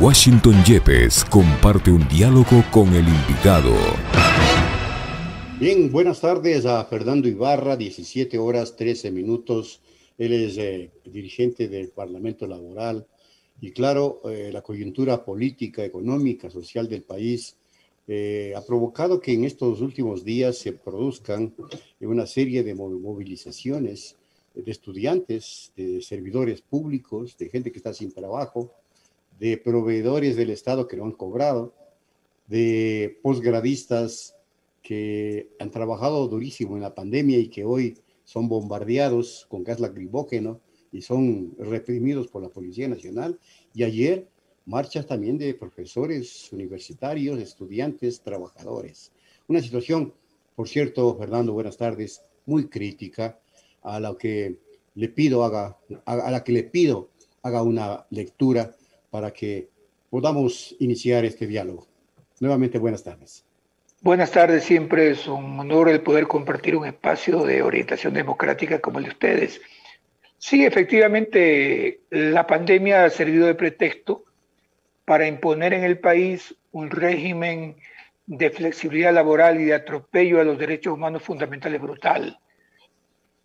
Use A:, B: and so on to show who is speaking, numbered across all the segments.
A: Washington Yepes comparte un diálogo con el invitado.
B: Bien, buenas tardes a Fernando Ibarra, 17 horas 13 minutos. Él es dirigente del Parlamento Laboral y claro, la coyuntura política, económica, social del país ha provocado que en estos últimos días se produzcan una serie de movilizaciones de estudiantes, de servidores públicos, de gente que está sin trabajo, de proveedores del Estado que no han cobrado, de posgradistas que han trabajado durísimo en la pandemia y que hoy son bombardeados con gas lacrimógeno y son reprimidos por la Policía Nacional. Y ayer marchas también de profesores universitarios, estudiantes, trabajadores. Una situación, por cierto, Fernando, buenas tardes, muy crítica, a la que le pido haga una lectura para que podamos iniciar este diálogo. Nuevamente, buenas tardes.
C: Buenas tardes, siempre es un honor el poder compartir un espacio de orientación democrática como el de ustedes. Sí, efectivamente, la pandemia ha servido de pretexto para imponer en el país un régimen de flexibilidad laboral y de atropello a los derechos humanos fundamentales brutal.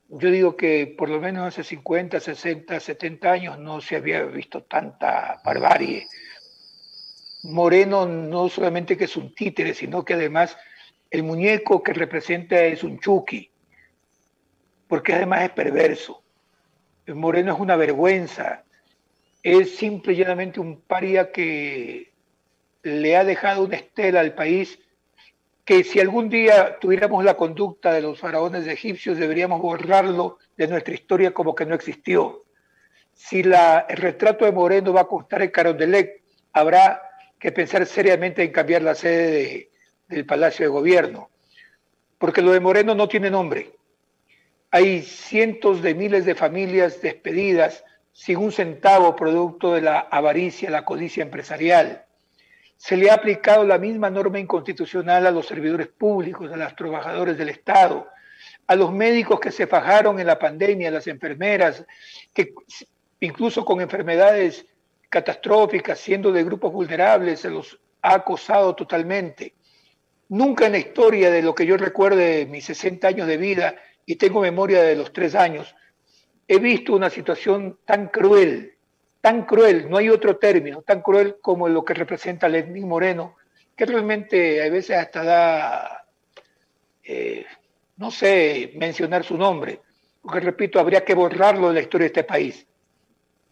C: Yo digo que por lo menos hace 50, 60, 70 años no se había visto tanta barbarie. Moreno no solamente que es un títere, sino que además el muñeco que representa es un Chucky, porque además es perverso. Moreno es una vergüenza, es simple y llanamente un paria que le ha dejado una estela al país que si algún día tuviéramos la conducta de los faraones egipcios deberíamos borrarlo de nuestra historia como que no existió. Si el retrato de Moreno va a constar en Carondelet, habrá que pensar seriamente en cambiar la sede del Palacio de Gobierno, porque lo de Moreno no tiene nombre. Hay cientos de miles de familias despedidas sin un centavo producto de la avaricia, la codicia empresarial. Se le ha aplicado la misma norma inconstitucional a los servidores públicos, a los trabajadores del Estado, a los médicos que se fajaron en la pandemia, a las enfermeras, que incluso con enfermedades catastróficas, siendo de grupos vulnerables, se los ha acosado totalmente. Nunca en la historia de lo que yo recuerde de mis 60 años de vida, y tengo memoria de los 3 años, he visto una situación tan cruel, no hay otro término, tan cruel como lo que representa Lenín Moreno, que realmente a veces hasta da, no sé, mencionar su nombre, porque repito, habría que borrarlo de la historia de este país.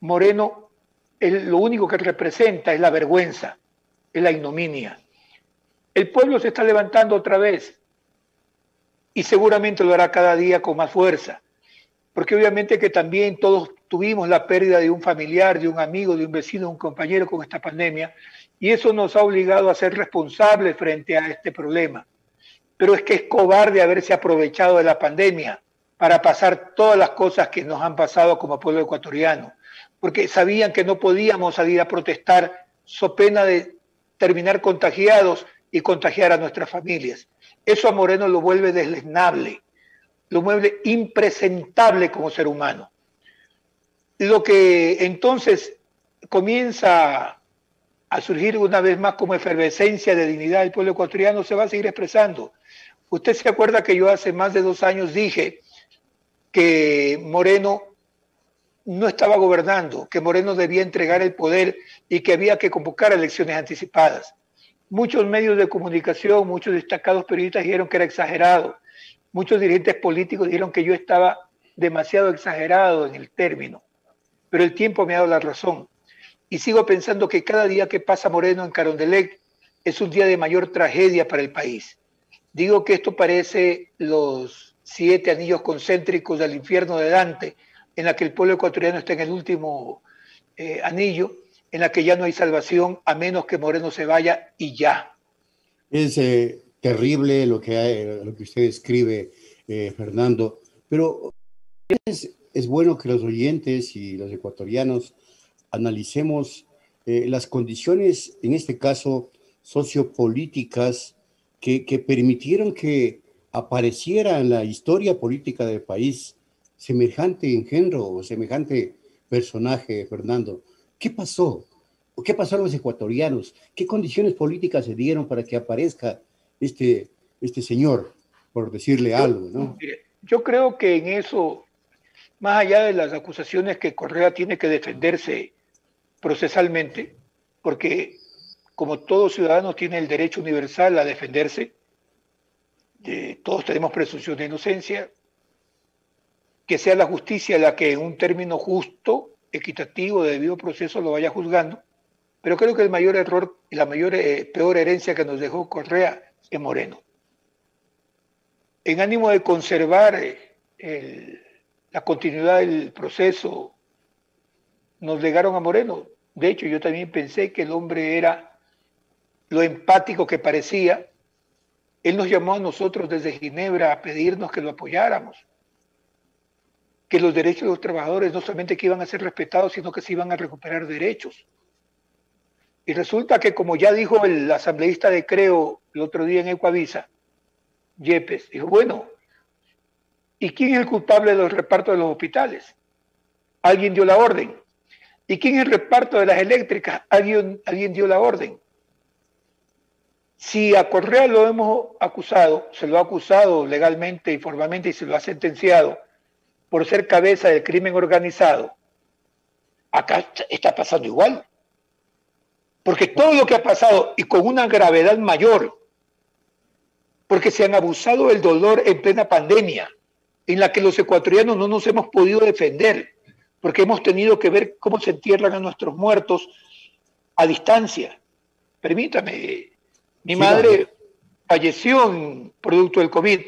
C: Moreno, lo único que representa es la vergüenza, es la ignominia. El pueblo se está levantando otra vez y seguramente lo hará cada día con más fuerza, porque obviamente que también todos tuvimos la pérdida de un familiar, de un amigo, de un vecino, de un compañero con esta pandemia, y eso nos ha obligado a ser responsables frente a este problema. Pero es que es cobarde haberse aprovechado de la pandemia para pasar todas las cosas que nos han pasado como pueblo ecuatoriano, porque sabían que no podíamos salir a protestar so pena de terminar contagiados y contagiar a nuestras familias. Eso a Moreno lo vuelve desleznable, lo vuelve impresentable como ser humano. Lo que entonces comienza a surgir una vez más como efervescencia de dignidad del pueblo ecuatoriano se va a seguir expresando. Usted se acuerda que yo hace más de 2 años dije que Moreno no estaba gobernando, que Moreno debía entregar el poder y que había que convocar elecciones anticipadas. Muchos medios de comunicación, muchos destacados periodistas dijeron que era exagerado. Muchos dirigentes políticos dijeron que yo estaba demasiado exagerado en el término. Pero el tiempo me ha dado la razón. Y sigo pensando que cada día que pasa Moreno en Carondelet es un día de mayor tragedia para el país. Digo que esto parece los 7 anillos concéntricos del infierno de Dante, en la que el pueblo ecuatoriano está en el último anillo, en la que ya no hay salvación a menos que Moreno se vaya y ya.
B: Es terrible lo que usted escribe, Fernando, pero es bueno que los oyentes y los ecuatorianos analicemos las condiciones, en este caso, sociopolíticas que permitieron que apareciera en la historia política del país semejante engendro o semejante personaje, Fernando. ¿Qué pasó? ¿Qué pasaron los ecuatorianos? ¿Qué condiciones políticas se dieron para que aparezca este señor, por decirle algo, ¿no?
C: Mire, yo creo que en eso, más allá de las acusaciones que Correa tiene que defenderse procesalmente, porque como todo ciudadano tiene el derecho universal a defenderse, todos tenemos presunción de inocencia, que sea la justicia la que en un término justo, equitativo, de debido proceso lo vaya juzgando, pero creo que el mayor error y la peor herencia que nos dejó Correa es Moreno. En ánimo de conservar la continuidad del proceso, nos legaron a Moreno. De hecho, yo también pensé que el hombre era lo empático que parecía. Él nos llamó a nosotros desde Ginebra a pedirnos que lo apoyáramos, que los derechos de los trabajadores no solamente que iban a ser respetados, sino que se iban a recuperar derechos. Y resulta que, como ya dijo el asambleísta de Creo el otro día en Ecuavisa, Yepes, dijo, bueno, ¿y quién es el culpable de los repartos de los hospitales? Alguien dio la orden. ¿Y quién es el reparto de las eléctricas? Alguien dio la orden. Si a Correa lo hemos acusado, se lo ha acusado legalmente y formalmente y se lo ha sentenciado por ser cabeza del crimen organizado, acá está pasando igual. Porque todo lo que ha pasado, y con una gravedad mayor, porque se han abusado del dolor en plena pandemia, en la que los ecuatorianos no nos hemos podido defender, porque hemos tenido que ver cómo se entierran a nuestros muertos a distancia. Permítame, mi madre falleció en producto del COVID,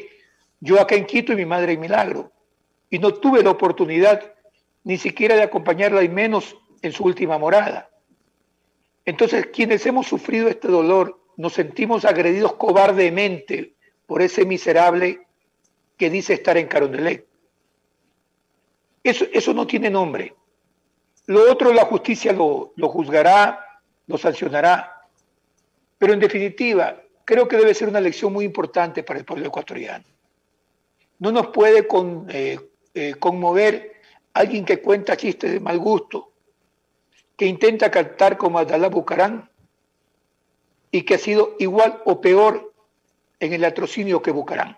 C: yo acá en Quito y mi madre en Milagro, y no tuve la oportunidad ni siquiera de acompañarla y menos en su última morada. Entonces, quienes hemos sufrido este dolor, nos sentimos agredidos cobardemente por ese miserable que dice estar en Carondelet. Eso no tiene nombre. Lo otro, la justicia lo juzgará, lo sancionará. Pero en definitiva, creo que debe ser una lección muy importante para el pueblo ecuatoriano. No nos puede conmover alguien que cuenta chistes de mal gusto, que intenta cantar como Abdalá Bucaram y que ha sido igual o peor en el latrocinio que Bucaram.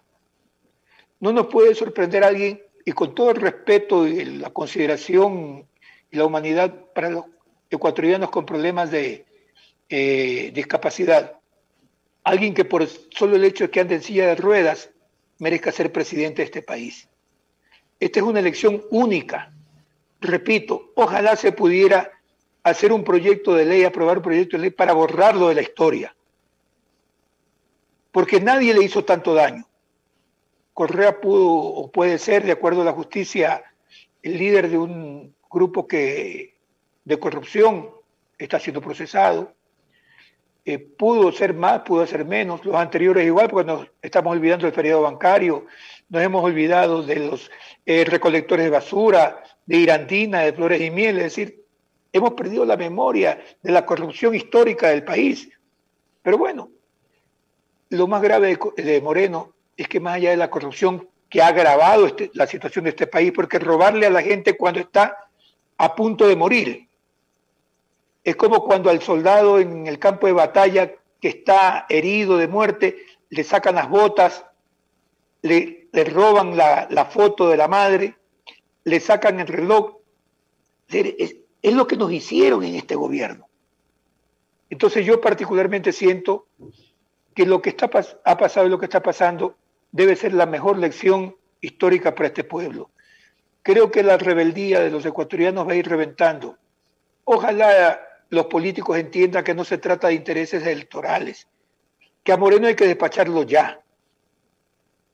C: No nos puede sorprender alguien, y con todo el respeto y la consideración y la humanidad para los ecuatorianos con problemas de discapacidad, alguien que por solo el hecho de que ande en silla de ruedas merezca ser presidente de este país. Esta es una elección única. Repito, ojalá se pudiera hacer un proyecto de ley, aprobar un proyecto de ley para borrarlo de la historia. Porque nadie le hizo tanto daño. Correa pudo o puede ser, de acuerdo a la justicia, el líder de un grupo de corrupción, está siendo procesado. Pudo ser más, pudo ser menos, los anteriores igual, porque nos estamos olvidando del feriado bancario, nos hemos olvidado de los recolectores de basura, de Irandina, de Flores y Miel, es decir, hemos perdido la memoria de la corrupción histórica del país. Pero bueno, lo más grave de Moreno es que más allá de la corrupción que ha agravado la situación de este país, porque robarle a la gente cuando está a punto de morir, es como cuando al soldado en el campo de batalla que está herido de muerte, le sacan las botas, le roban la foto de la madre, le sacan el reloj. Es lo que nos hicieron en este gobierno. Entonces yo particularmente siento que lo que ha pasado y lo que está pasando debe ser la mejor lección histórica para este pueblo. Creo que la rebeldía de los ecuatorianos va a ir reventando. Ojalá los políticos entiendan que no se trata de intereses electorales, que a Moreno hay que despacharlo ya,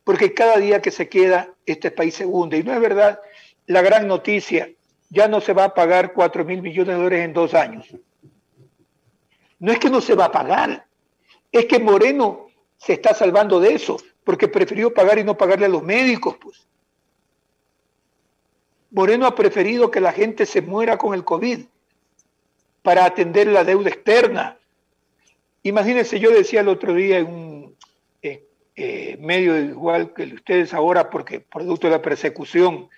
C: porque cada día que se queda, este país se hunde. Y no es verdad la gran noticia, ya no se va a pagar 4.000 millones de dólares en 2 años. No es que no se va a pagar, es que Moreno se está salvando de eso, porque prefirió pagar y no pagarle a los médicos, pues. Moreno ha preferido que la gente se muera con el COVID para atender la deuda externa. Imagínense, yo decía el otro día en un medio igual que ustedes ahora, porque producto de la persecución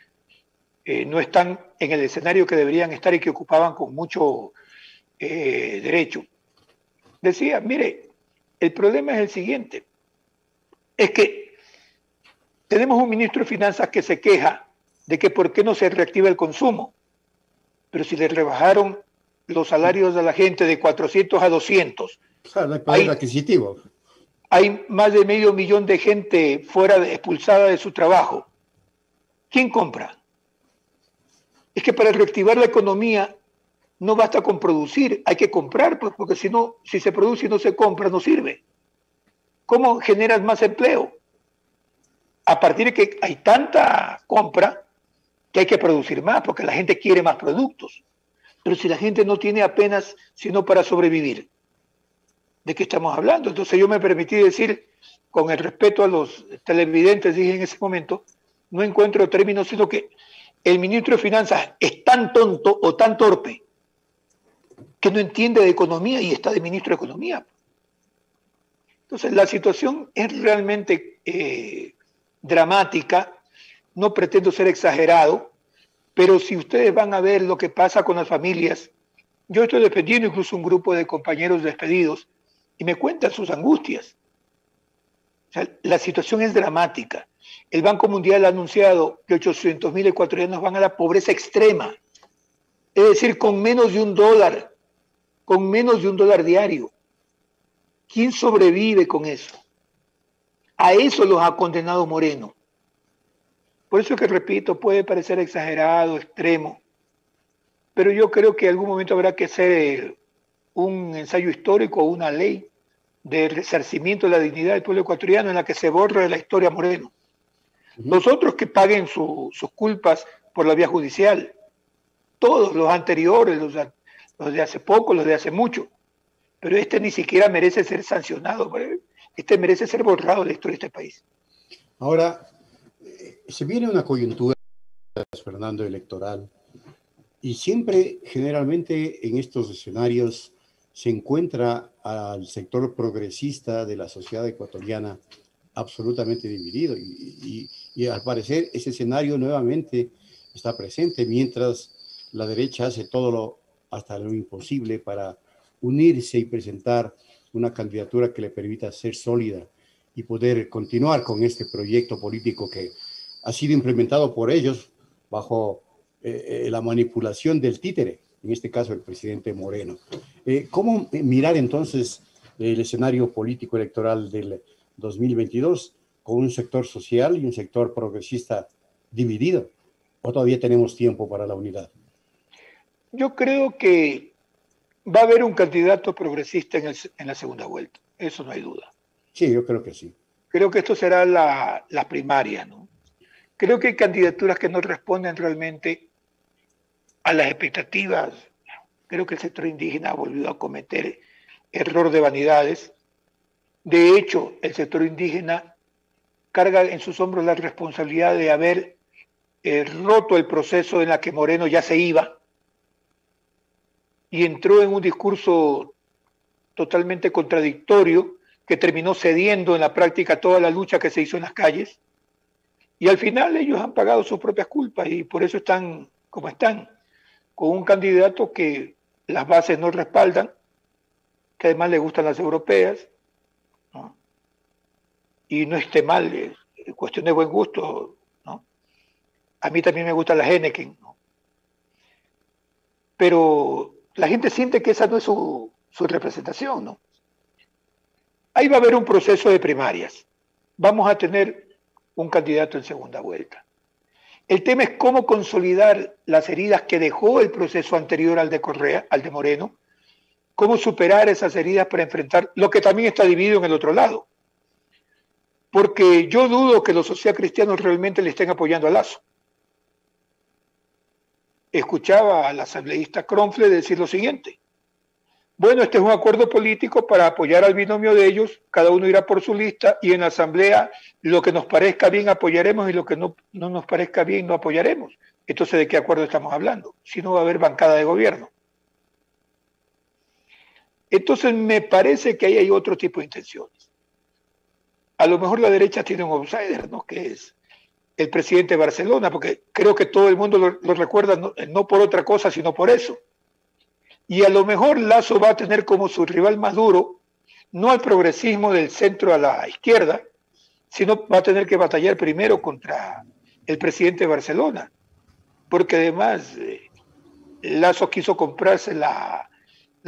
C: no están en el escenario que deberían estar y que ocupaban con mucho Derecho, decía, mire, el problema es el siguiente, es que tenemos un ministro de Finanzas que se queja de que por qué no se reactiva el consumo, pero si le rebajaron los salarios a la gente de 400 a 200,
B: o sea, no hay poder adquisitivo.
C: Hay más de 500.000 de gente expulsada de su trabajo. ¿Quién compra? Es que para reactivar la economía no basta con producir, hay que comprar, pues, porque si no, si se produce y no se compra, no sirve. ¿Cómo generas más empleo? A partir de que hay tanta compra que hay que producir más, porque la gente quiere más productos. Pero si la gente no tiene apenas sino para sobrevivir, ¿de qué estamos hablando? Entonces yo me permití decir, con el respeto a los televidentes, dije en ese momento, no encuentro términos, sino que el ministro de Finanzas es tan tonto o tan torpe que no entiende de economía y está de ministro de Economía. Entonces la situación es realmente dramática, no pretendo ser exagerado, pero si ustedes van a ver lo que pasa con las familias, yo estoy defendiendo incluso un grupo de compañeros despedidos y me cuentan sus angustias. O sea, la situación es dramática. El Banco Mundial ha anunciado que 800.000 ecuatorianos van a la pobreza extrema, es decir, con menos de $1, con menos de $1 diario. ¿Quién sobrevive con eso? A eso los ha condenado Moreno. Por eso que, repito, puede parecer exagerado, extremo, pero yo creo que en algún momento habrá que hacer un ensayo histórico o una ley de resarcimiento de la dignidad del pueblo ecuatoriano en la que se borre la historia Moreno. Los otros que paguen sus culpas por la vía judicial, todos los anteriores, los de hace poco, los de hace mucho, pero este ni siquiera merece ser sancionado, este merece ser borrado de la historia de este país.
B: Ahora, se viene una coyuntura, Fernando, electoral, y siempre, generalmente, en estos escenarios se encuentra al sector progresista de la sociedad ecuatoriana absolutamente dividido y al parecer ese escenario nuevamente está presente mientras la derecha hace todo hasta lo imposible para unirse y presentar una candidatura que le permita ser sólida y poder continuar con este proyecto político que ha sido implementado por ellos bajo la manipulación del títere, en este caso el presidente Moreno. ¿Cómo mirar entonces el escenario político electoral del 2022 con un sector social y un sector progresista dividido? ¿O todavía tenemos tiempo para la unidad?
C: Yo creo que va a haber un candidato progresista en la segunda vuelta, eso no hay duda.
B: Sí, yo creo que sí.
C: Creo que esto será la primaria, ¿no? Creo que hay candidaturas que no responden realmente a las expectativas. Creo que el sector indígena ha volvido a cometer error de vanidades. De hecho, el sector indígena carga en sus hombros la responsabilidad de haber roto el proceso en la que Moreno ya se iba y entró en un discurso totalmente contradictorio que terminó cediendo en la práctica toda la lucha que se hizo en las calles. Y al final ellos han pagado sus propias culpas y por eso están como están, con un candidato que las bases no respaldan, que además le gustan las europeas, ¿no? Y no esté mal, es cuestión de buen gusto, ¿no? A mí también me gusta la Heineken, ¿no? Pero la gente siente que esa no es su representación, ¿no? Ahí va a haber un proceso de primarias. Vamos a tener un candidato en segunda vuelta. El tema es cómo consolidar las heridas que dejó el proceso anterior al de Correa, al de Moreno, cómo superar esas heridas para enfrentar lo que también está dividido en el otro lado. Porque yo dudo que los socialcristianos realmente le estén apoyando a Lasso. Escuchaba al asambleísta Kronfle decir lo siguiente: bueno, este es un acuerdo político para apoyar al binomio de ellos, cada uno irá por su lista y en la asamblea lo que nos parezca bien apoyaremos y lo que no nos parezca bien no apoyaremos. Entonces, ¿de qué acuerdo estamos hablando? Si no va a haber bancada de gobierno. Entonces, me parece que ahí hay otro tipo de intenciones. A lo mejor la derecha tiene un outsider, ¿no? Que es el presidente de Barcelona, porque creo que todo el mundo lo recuerda no por otra cosa, sino por eso. Y a lo mejor Lazo va a tener como su rival más duro, no al progresismo del centro a la izquierda, sino va a tener que batallar primero contra el presidente de Barcelona, porque además Lazo quiso comprarse la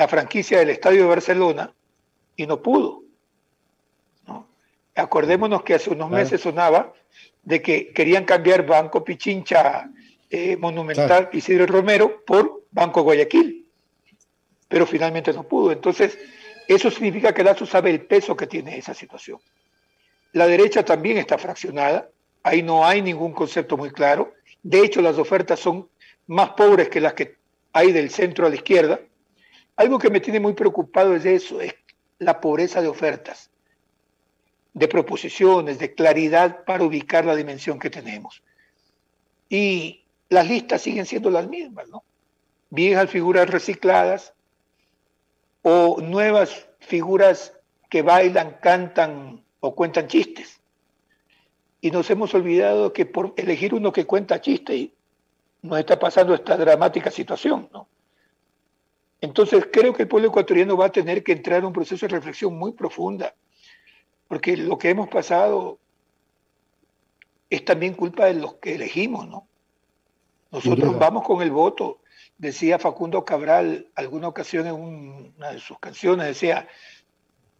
C: franquicia del Estadio de Barcelona y no pudo, ¿no? Acordémonos que hace unos meses sonaba de que querían cambiar Banco Pichincha Monumental Isidro Romero por Banco Guayaquil, pero finalmente no pudo. Entonces, eso significa que Lazo sabe el peso que tiene esa situación. La derecha también está fraccionada, ahí no hay ningún concepto muy claro. De hecho, las ofertas son más pobres que las que hay del centro a la izquierda. Algo que me tiene muy preocupado es eso, es la pobreza de ofertas, de proposiciones, de claridad para ubicar la dimensión que tenemos. Y las listas siguen siendo las mismas, ¿no? Viejas figuras recicladas o nuevas figuras que bailan, cantan o cuentan chistes. Y nos hemos olvidado que por elegir uno que cuenta chistes nos está pasando esta dramática situación, ¿no? Entonces creo que el pueblo ecuatoriano va a tener que entrar en un proceso de reflexión muy profunda, porque lo que hemos pasado es también culpa de los que elegimos, ¿no? Nosotros vamos con el voto. Decía Facundo Cabral alguna ocasión en una de sus canciones, decía,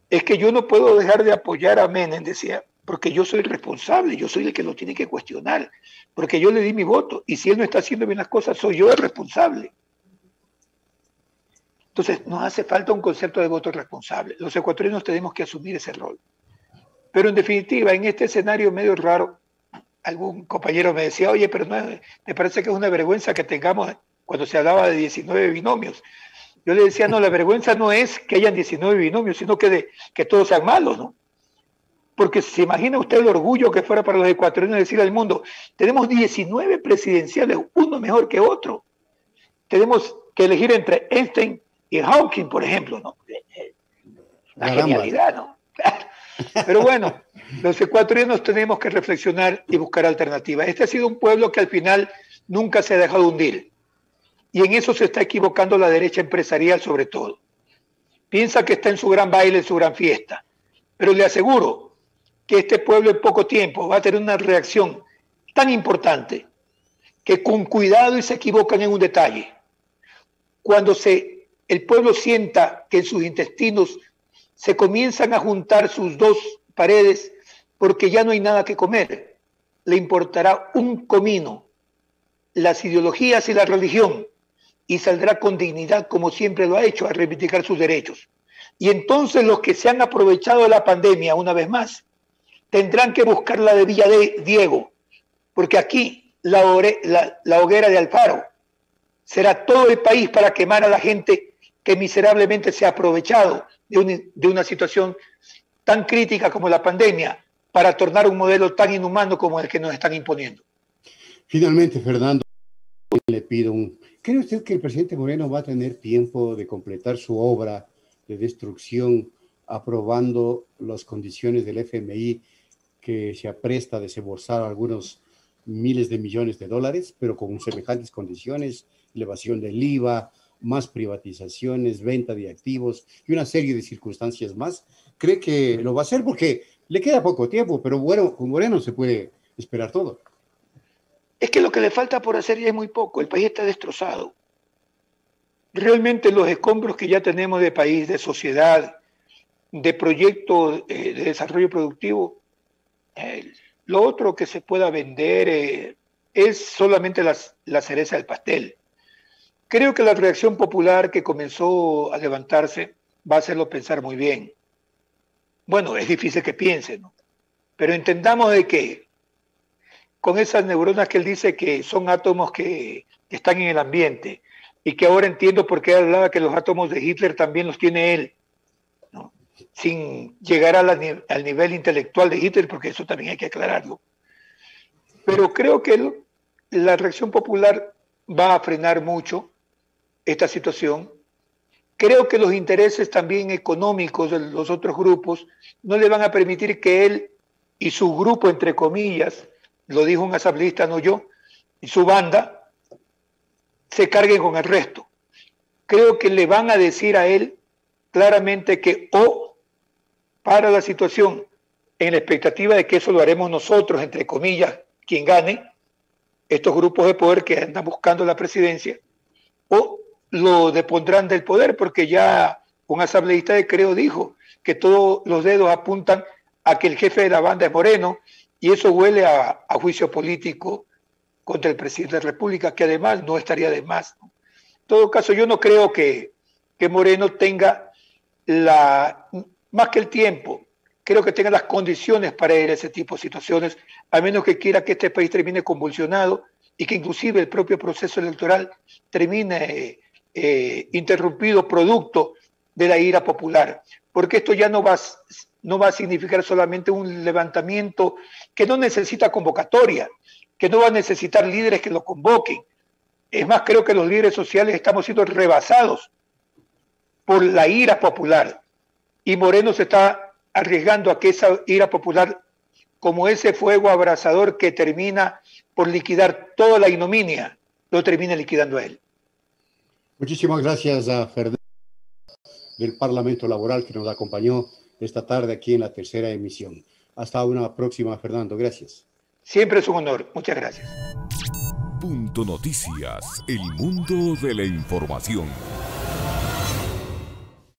C: es que yo no puedo dejar de apoyar a Menem, decía, porque yo soy responsable, yo soy el que lo tiene que cuestionar, porque yo le di mi voto, y si él no está haciendo bien las cosas, soy yo el responsable. Entonces, nos hace falta un concepto de voto responsable. Los ecuatorianos tenemos que asumir ese rol. Pero en definitiva, en este escenario medio raro, algún compañero me decía, oye, pero no, me parece que es una vergüenza que tengamos, cuando se hablaba de 19 binomios. Yo le decía, no, la vergüenza no es que hayan 19 binomios, sino que todos sean malos, ¿no? Porque se imagina usted el orgullo que fuera para los ecuatorianos decir al mundo, tenemos 19 presidenciales, uno mejor que otro. Tenemos que elegir entre Einstein y Hawking, por ejemplo, ¿no? La genialidad, ¿no? Pero bueno, los ecuatorianos tenemos que reflexionar y buscar alternativas. Este ha sido un pueblo que al final nunca se ha dejado hundir. Y en eso se está equivocando la derecha empresarial sobre todo. Piensa que está en su gran baile, en su gran fiesta. Pero le aseguro que este pueblo en poco tiempo va a tener una reacción tan importante que con cuidado y se equivocan en un detalle. Cuando el pueblo sienta que en sus intestinos se comienzan a juntar sus dos paredes porque ya no hay nada que comer, le importará un comino las ideologías y la religión y saldrá con dignidad, como siempre lo ha hecho, a reivindicar sus derechos. Y entonces los que se han aprovechado de la pandemia, una vez más, tendrán que buscar la de Villa de Diego, porque aquí la hoguera de Alfaro será todo el país para quemar a la gente que miserablemente se ha aprovechado de una situación tan crítica como la pandemia para tornar un modelo tan inhumano como el que nos están imponiendo.
B: Finalmente, Fernando, le pido ¿cree usted que el presidente Moreno va a tener tiempo de completar su obra de destrucción aprobando las condiciones del FMI que se apresta a desembolsar algunos miles de millones de dólares, pero con semejantes condiciones, elevación del IVA, más privatizaciones, venta de activos y una serie de circunstancias más? ¿Cree que lo va a hacer? Porque le queda poco tiempo, pero bueno, con Moreno se puede esperar todo.
C: Es que lo que le falta por hacer ya es muy poco. El país está destrozado. Realmente los escombros que ya tenemos de país, de sociedad, de proyecto de desarrollo productivo, lo otro que se pueda vender es solamente la cereza del pastel. Creo que la reacción popular que comenzó a levantarse va a hacerlo pensar muy bien. Bueno, es difícil que piense, ¿no? Pero entendamos de que con esas neuronas que él dice que son átomos que están en el ambiente y que ahora entiendo por qué hablaba que los átomos de Hitler también los tiene él, ¿no? Sin llegar al nivel intelectual de Hitler, porque eso también hay que aclararlo. Pero creo que la reacción popular va a frenar mucho esta situación. Creo que los intereses también económicos de los otros grupos no le van a permitir que él y su grupo, entre comillas, lo dijo un asambleísta, no yo, y su banda, se carguen con el resto. creo que le van a decir a él claramente que o para la situación en la expectativa de que eso lo haremos nosotros, entre comillas, quien gane, estos grupos de poder que andan buscando la presidencia, o lo depondrán del poder, porque ya un asambleísta de Creo dijo que todos los dedos apuntan a que el jefe de la banda es Moreno, y eso huele a juicio político contra el presidente de la República, que además no estaría de más, ¿no? En todo caso, yo no creo que Moreno tenga más que el tiempo, creo que tenga las condiciones para ir a ese tipo de situaciones, a menos que quiera que este país termine convulsionado y que inclusive el propio proceso electoral termine interrumpido producto de la ira popular, porque esto ya no va a significar solamente un levantamiento que no necesita convocatoria, que no va a necesitar líderes que lo convoquen. Es más, creo que los líderes sociales estamos siendo rebasados por la ira popular, y Moreno se está arriesgando a que esa ira popular, como ese fuego abrasador que termina por liquidar toda la ignominia, lo termina liquidando a él.
B: Muchísimas gracias a Fernando del Parlamento Laboral que nos acompañó esta tarde aquí en la tercera emisión. Hasta una próxima, Fernando. Gracias.
C: Siempre es un honor. Muchas gracias.
A: Punto Noticias, el mundo de la información.